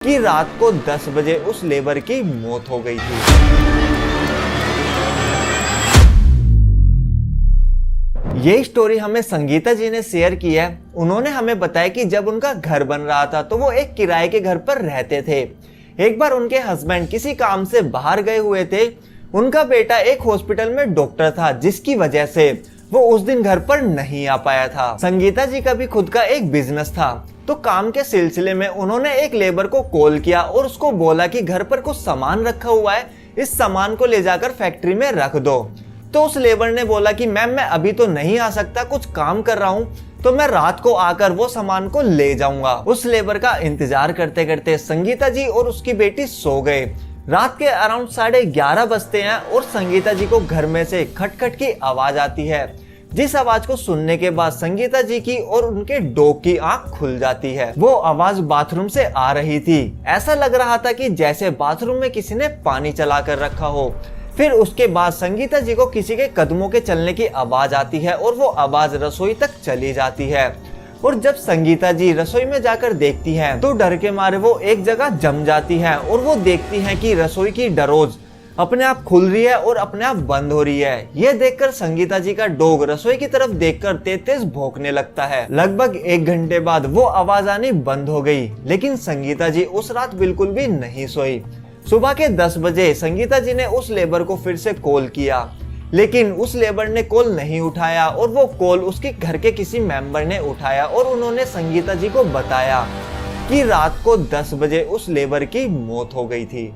कि रात को 10 बजे उस लेबर की मौत हो गई थी। ये स्टोरी हमें संगीता जी ने शेयर की है। उन्होंने हमें बताया कि जब उनका घर बन रहा था तो वो एक किराए के घर पर रहते थे। एक बार उनके हस्बैंड किसी काम से बाहर गए हुए थे। उनका बेटा एक हॉस्पिटल में डॉक्टर था, जिसकी वजह से वो उस दिन घर पर नहीं आ पाया था। संगीता जी का भी खुद का एक बिजनेस था, तो काम के सिलसिले में उन्होंने एक लेबर को कॉल किया और उसको बोला कि घर पर कुछ सामान रखा हुआ है, इस सामान को ले जाकर फैक्ट्री में रख दो। तो उस लेबर ने बोला कि मैम मैं अभी तो नहीं आ सकता, कुछ काम कर रहा हूँ, तो मैं रात को आकर वो सामान को ले जाऊंगा। उस लेबर का इंतजार करते करते संगीता जी और उसकी बेटी सो गए। रात के अराउंड 11:30 बजते हैं और संगीता जी को घर में से खटखट की आवाज आती है, जिस आवाज को सुनने के बाद संगीता जी की और उनके डॉग की आंख खुल जाती है। वो आवाज बाथरूम से आ रही थी। ऐसा लग रहा था कि जैसे बाथरूम में किसी ने पानी चला कर रखा हो। फिर उसके बाद संगीता जी को किसी के कदमों के चलने की आवाज आती है और वो आवाज रसोई तक चली जाती है। और जब संगीता जी रसोई में जाकर देखती हैं, तो डर के मारे वो एक जगह जम जाती हैं और वो देखती हैं कि रसोई की दरोज अपने आप खुल रही है और अपने आप बंद हो रही है। यह देखकर संगीता जी का डॉग रसोई की तरफ देखकर तेज तेज भौंकने लगता है। लगभग 1 घंटे बाद वो आवाज आनी बंद हो गई, लेकिन संगीता जी उस रात बिल्कुल भी नहीं सोई। सुबह के 10 बजे संगीता जी ने उस लेबर को फिर से कॉल किया, लेकिन उस लेबर ने कॉल नहीं उठाया और वो कॉल उसके घर के किसी मेंबर ने उठाया और उन्होंने संगीता जी को बताया कि रात को 10 बजे उस लेबर की मौत हो गई थी।